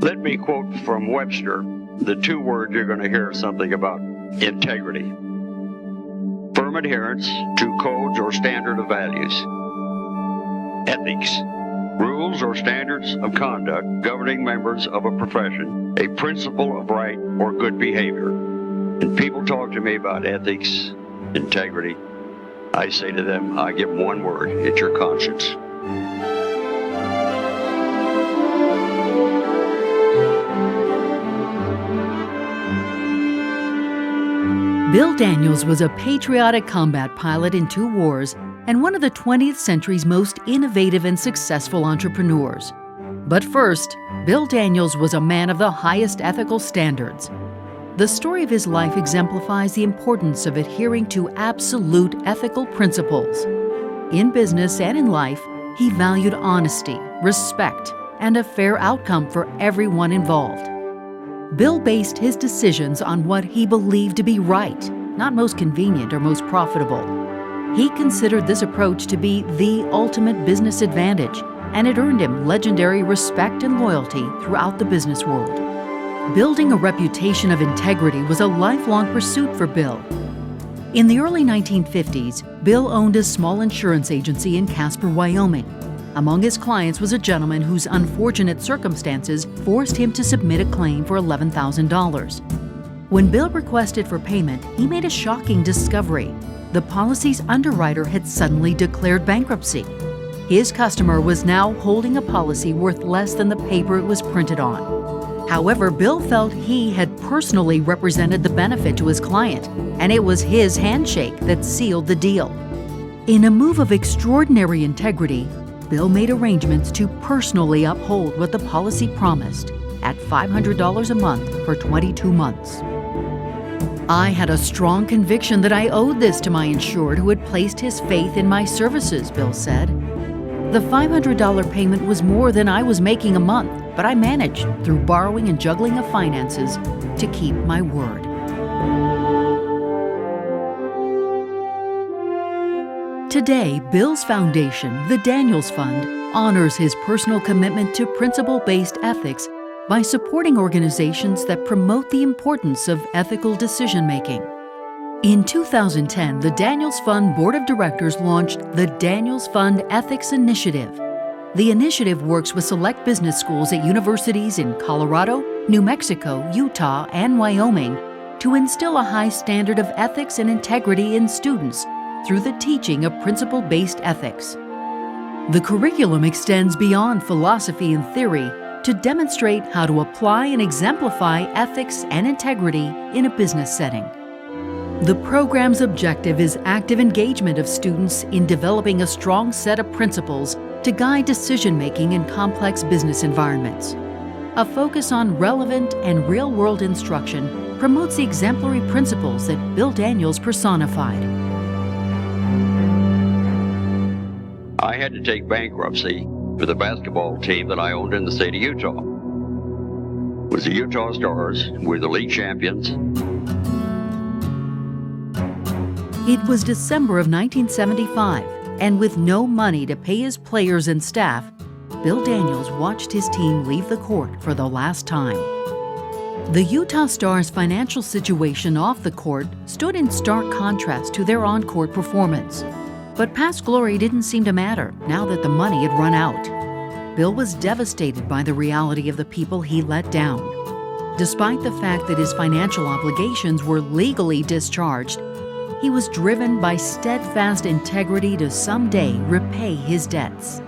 Let me quote from Webster the two words you're going to hear something about: integrity. Firm adherence to codes or standard of values. Ethics. Rules or standards of conduct governing members of a profession, a principle of right or good behavior. And people talk to me about ethics, integrity. I say to them, I give them one word: it's your conscience. Bill Daniels was a patriotic combat pilot in 2 wars and one of the 20th century's most innovative and successful entrepreneurs. But first, Bill Daniels was a man of the highest ethical standards. The story of his life exemplifies the importance of adhering to absolute ethical principles. In business and in life, he valued honesty, respect, and a fair outcome for everyone involved. Bill based his decisions on what he believed to be right, not most convenient or most profitable. He considered this approach to be the ultimate business advantage, and it earned him legendary respect and loyalty throughout the business world. Building a reputation of integrity was a lifelong pursuit for Bill. In the early 1950s, Bill owned a small insurance agency in Casper, Wyoming. Among his clients was a gentleman whose unfortunate circumstances forced him to submit a claim for $11,000. When Bill requested for payment, he made a shocking discovery. The policy's underwriter had suddenly declared bankruptcy. His customer was now holding a policy worth less than the paper it was printed on. However, Bill felt he had personally represented the benefit to his client, and it was his handshake that sealed the deal. In a move of extraordinary integrity, Bill made arrangements to personally uphold what the policy promised at $500 a month for 22 months. I had a strong conviction that I owed this to my insured who had placed his faith in my services, Bill said. The $500 payment was more than I was making a month, but I managed, through borrowing and juggling of finances, to keep my word. Today, Bill's foundation, the Daniels Fund, honors his personal commitment to principle-based ethics by supporting organizations that promote the importance of ethical decision-making. In 2010, the Daniels Fund Board of Directors launched the Daniels Fund Ethics Initiative. The initiative works with select business schools at universities in Colorado, New Mexico, Utah, and Wyoming to instill a high standard of ethics and integrity in students through the teaching of principle-based ethics. The curriculum extends beyond philosophy and theory to demonstrate how to apply and exemplify ethics and integrity in a business setting. The program's objective is active engagement of students in developing a strong set of principles to guide decision-making in complex business environments. A focus on relevant and real-world instruction promotes the exemplary principles that Bill Daniels personified. I had to take bankruptcy for the basketball team that I owned in the state of Utah. It was the Utah Stars. We're the league champions. It was December of 1975, and with no money to pay his players and staff, Bill Daniels watched his team leave the court for the last time. The Utah Stars' financial situation off the court stood in stark contrast to their on-court performance. But past glory didn't seem to matter now that the money had run out. Bill was devastated by the reality of the people he let down. Despite the fact that his financial obligations were legally discharged, he was driven by steadfast integrity to someday repay his debts.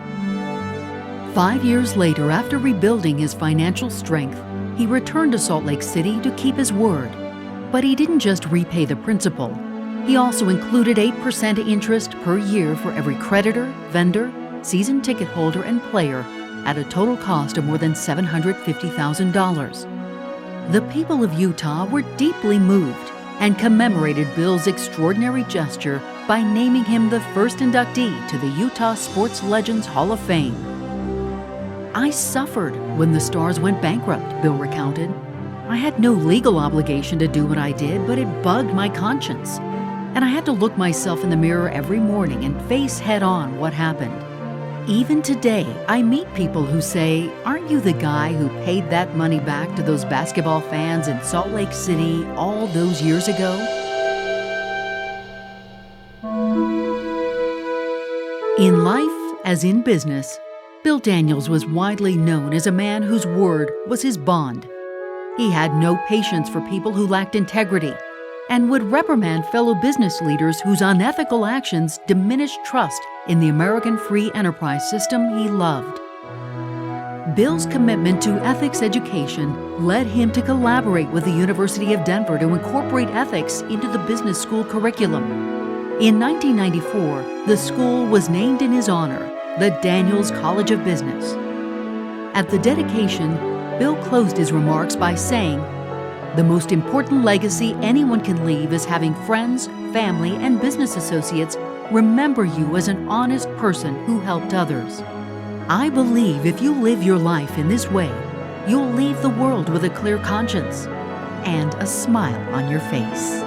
5 years later, after rebuilding his financial strength, he returned to Salt Lake City to keep his word. But he didn't just repay the principal. He also included 8% interest per year for every creditor, vendor, season ticket holder, and player at a total cost of more than $750,000. The people of Utah were deeply moved and commemorated Bill's extraordinary gesture by naming him the first inductee to the Utah Sports Legends Hall of Fame. I suffered when the Stars went bankrupt, Bill recounted. I had no legal obligation to do what I did, but it bugged my conscience. And I had to look myself in the mirror every morning and face head-on what happened. Even today, I meet people who say, "Aren't you the guy who paid that money back to those basketball fans in Salt Lake City all those years ago?" In life, as in business, Bill Daniels was widely known as a man whose word was his bond. He had no patience for people who lacked integrity and would reprimand fellow business leaders whose unethical actions diminished trust in the American free enterprise system he loved. Bill's commitment to ethics education led him to collaborate with the University of Denver to incorporate ethics into the business school curriculum. In 1994, the school was named in his honor, the Daniels College of Business. At the dedication, Bill closed his remarks by saying, "The most important legacy anyone can leave is having friends, family, and business associates remember you as an honest person who helped others. I believe if you live your life in this way, you'll leave the world with a clear conscience and a smile on your face."